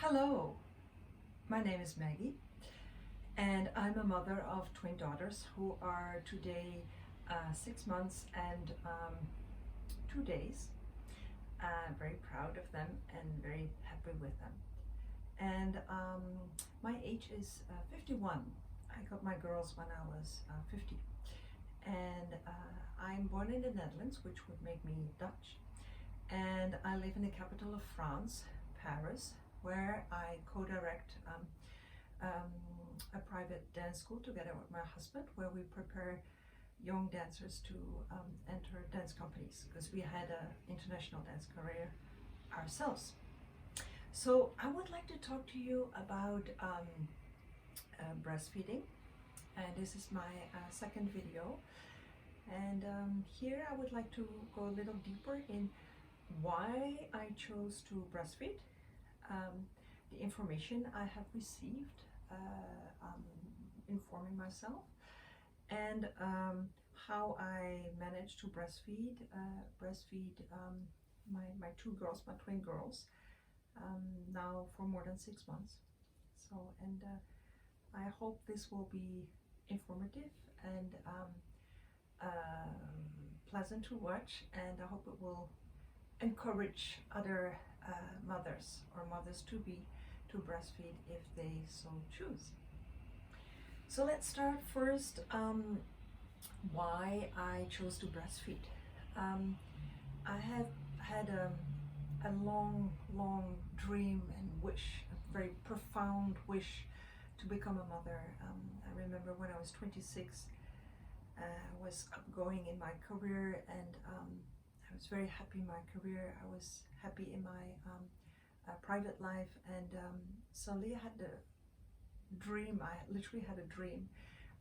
Hello, my name is Maggie, and I'm a mother of twin daughters who are today 6 months and 2 days. I'm very proud of them and very happy with them. And my age is 51. I got my girls when I was 50. And I'm born in the Netherlands, which would make me Dutch. And I live in the capital of France, Paris, where I co-direct a private dance school together with my husband, where we prepare young dancers to enter dance companies, because we had an international dance career ourselves. So I would like to talk to you about breastfeeding, and this is my second video. And here I would like to go a little deeper in why I chose to breastfeed, the information I have received informing myself, and how I managed to breastfeed my two girls, my twin girls, now for more than 6 months. So, and I hope this will be informative and pleasant to watch, and I hope it will encourage other mothers or mothers to be to breastfeed if they so choose. So let's start first why I chose to breastfeed. I have had a long dream and wish, a very profound wish to become a mother. I remember when I was 26, I was going in my career, and I was very happy in my career. I was happy in my private life, and suddenly I had the dream. I literally had a dream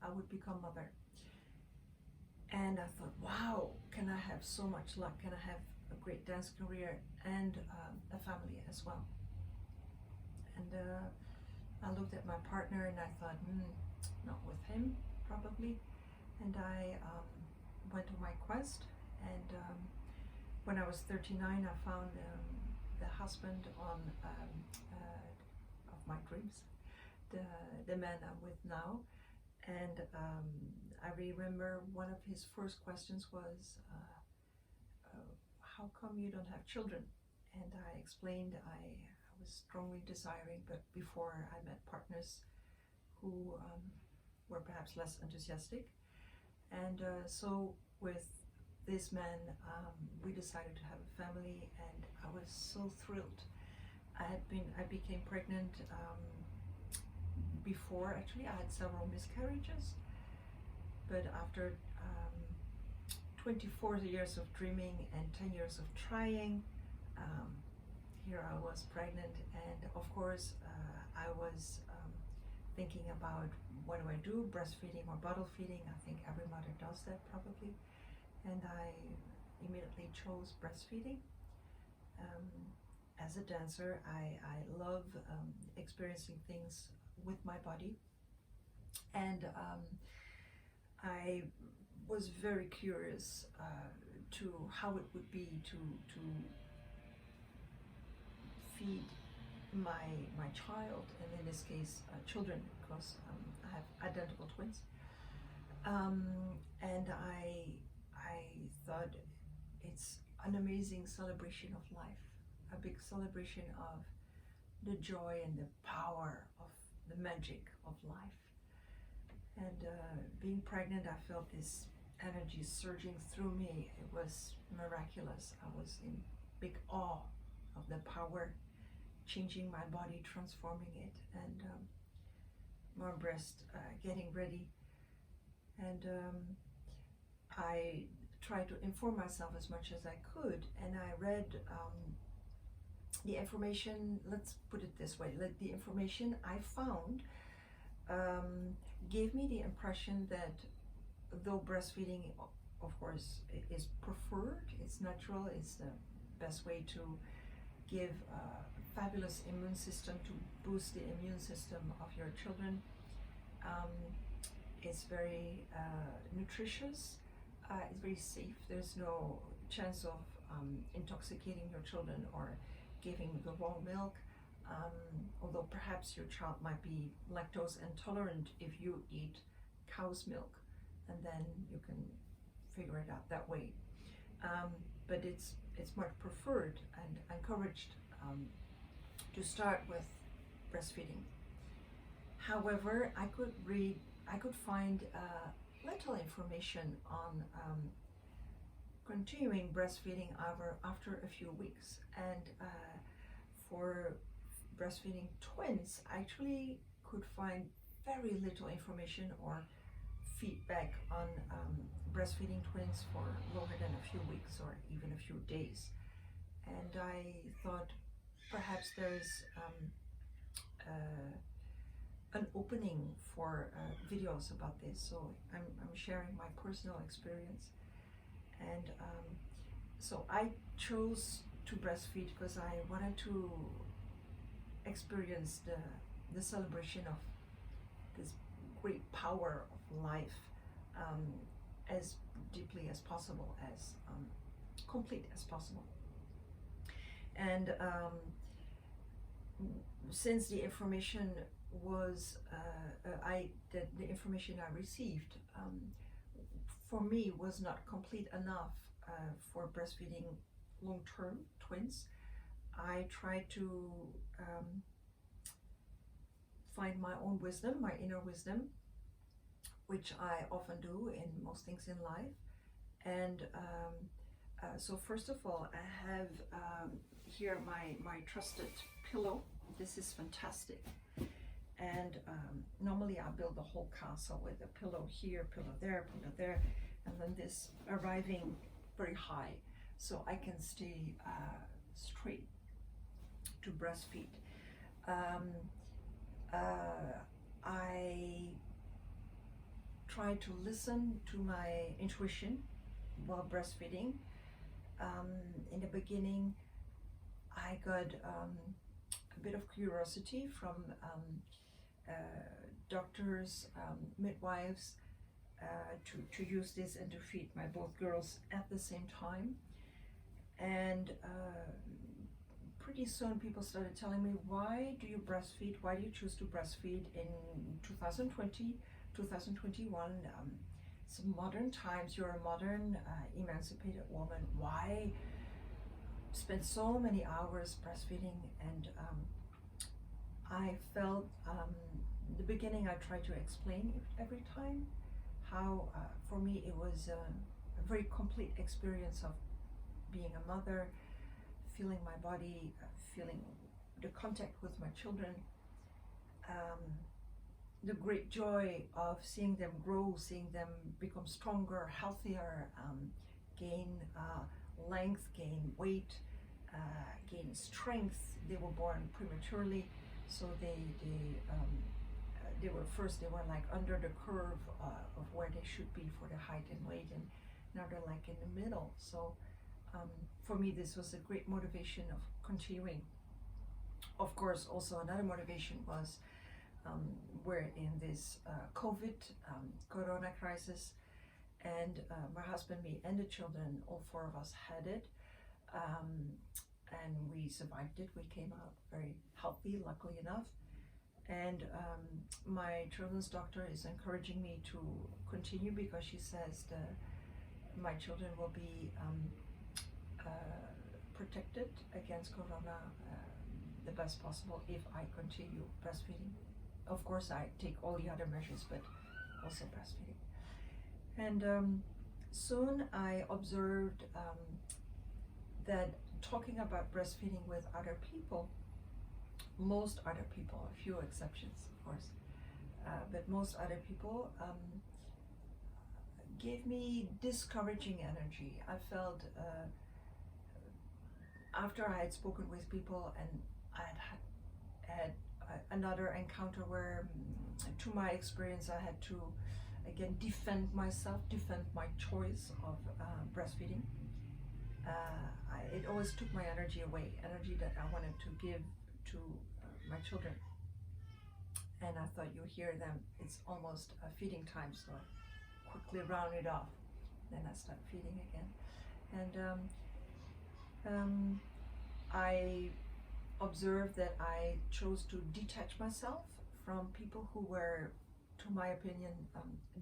I would become mother, and I thought, wow, can I have so much luck? Can I have a great dance career and a family as well? And I looked at my partner and I thought, not with him probably. And I went on my quest, and when I was 39, I found the husband of my dreams, the man I'm with now. And I remember one of his first questions was, how come you don't have children? And I explained I was strongly desiring, but before I met partners who were perhaps less enthusiastic. And so with this man, we decided to have a family, and I was so thrilled. I became pregnant before. Actually, I had several miscarriages, but after 24 years of dreaming and 10 years of trying, here I was pregnant. And of course, I was thinking about, what do I do, breastfeeding or bottle feeding? I think every mother does that probably. And I immediately chose breastfeeding. As a dancer, I love experiencing things with my body, and I was very curious to how it would be to feed my child, and in this case children, because I have identical twins. And I thought it's an amazing celebration of life, a big celebration of the joy and the power of the magic of life. And being pregnant, I felt this energy surging through me. It was miraculous. I was in big awe of the power changing my body, transforming it, and my breast getting ready. And I tried to inform myself as much as I could, and I read the information, let's put it this way, the information I found gave me the impression that though breastfeeding, of course, is preferred, it's natural, it's the best way to give a fabulous immune system, to boost the immune system of your children. It's very nutritious, it's very safe. There's no chance of intoxicating your children or giving the wrong milk. although perhaps your child might be lactose intolerant if you eat cow's milk, and then you can figure it out that way. But it's much preferred and encouraged to start with breastfeeding. However, I could find little information on continuing breastfeeding after a few weeks, and for breastfeeding twins, I actually could find very little information or feedback on breastfeeding twins for longer than a few weeks or even a few days. And I thought perhaps there's an opening for videos about this, so I'm sharing my personal experience. And so I chose to breastfeed because I wanted to experience the celebration of this great power of life as deeply as possible, as complete as possible. And since the information was the information I received for me was not complete enough for breastfeeding long-term twins, I tried to find my own wisdom, my inner wisdom, which I often do in most things in life. And so first of all, I have here my trusted pillow. This is fantastic. And normally I build a whole castle with a pillow here, pillow there, and then this arriving very high, so I can stay straight to breastfeed. I try to listen to my intuition while breastfeeding. In the beginning, I got a bit of curiosity from doctors, midwives, to use this and to feed my both girls at the same time. And pretty soon people started telling me, why do you breastfeed? Why do you choose to breastfeed in 2020, 2021? It's modern times, you're a modern emancipated woman. Why spend so many hours breastfeeding? And I felt, in the beginning I tried to explain it every time, how for me it was a very complete experience of being a mother, feeling my body, feeling the contact with my children, the great joy of seeing them grow, seeing them become stronger, healthier, gain length, gain weight, gain strength. They were born prematurely, so they were like under the curve of where they should be for the height and weight, and now they're like in the middle. So for me, this was a great motivation of continuing. Of course, also another motivation was we're in this Corona crisis, and my husband, me, and the children, all four of us had it, and we survived it. We came out very healthy, luckily enough. And my children's doctor is encouraging me to continue because she says my children will be protected against Corona the best possible if I continue breastfeeding. Of course, I take all the other measures, but also breastfeeding. And soon I observed that talking about breastfeeding with other people, most other people, a few exceptions of course, but most other people gave me discouraging energy. I felt after I had spoken with people and I had another encounter where, to my experience, I had to again defend myself, defend my choice of breastfeeding. It always took my energy away, energy that I wanted to give to my children. And I thought, you hear them, it's almost feeding time, so I quickly round it off. Then I start feeding again. And I observed that I chose to detach myself from people who were, to my opinion,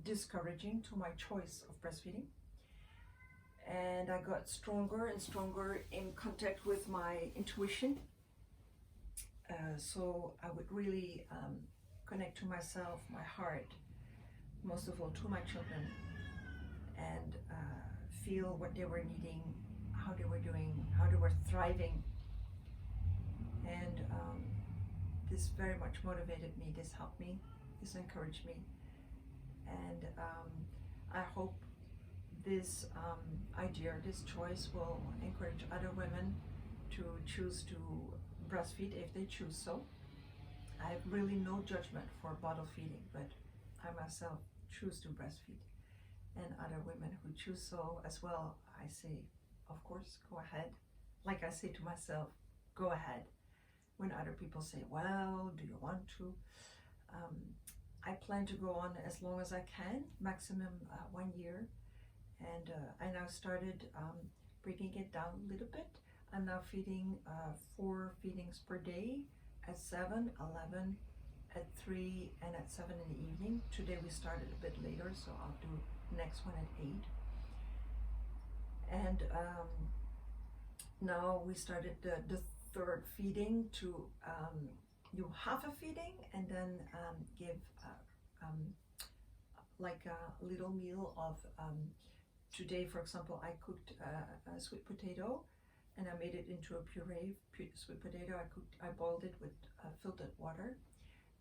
discouraging to my choice of breastfeeding. And I got stronger and stronger in contact with my intuition. So I would really connect to myself, my heart, most of all to my children, and feel what they were needing, how they were doing, how they were thriving. And this very much motivated me, this helped me, this encouraged me. And I hope this idea, this choice will encourage other women to choose to breastfeed if they choose so. I have really no judgment for bottle feeding, but I myself choose to breastfeed. And other women who choose so as well, I say, of course, go ahead. Like I say to myself, go ahead. When other people say, well, do you want to? I plan to go on as long as I can, maximum 1 year. And I now started breaking it down a little bit. I'm now feeding 4 feedings per day at 7, 11, at 3, and at 7 in the evening. Today we started a bit later, so I'll do next one at 8. And now we started the third feeding to do half a feeding and then give like a little meal of today, for example, I cooked a sweet potato and I made it into a puree sweet potato. I boiled it with filtered water,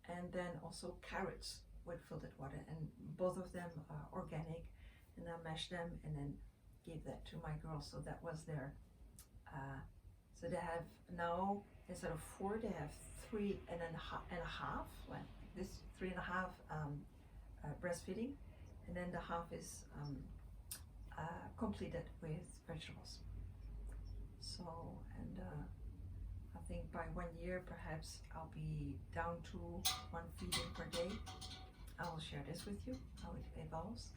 and then also carrots with filtered water, and both of them are organic, and I mashed them and then gave that to my girls. So that was their so they have now, instead of 4, they have 3 and a half, like this 3.5 breastfeeding, and then the half is completed with vegetables. So, and I think by 1 year perhaps I'll be down to 1 feeding per day. I will share this with you, how it evolves.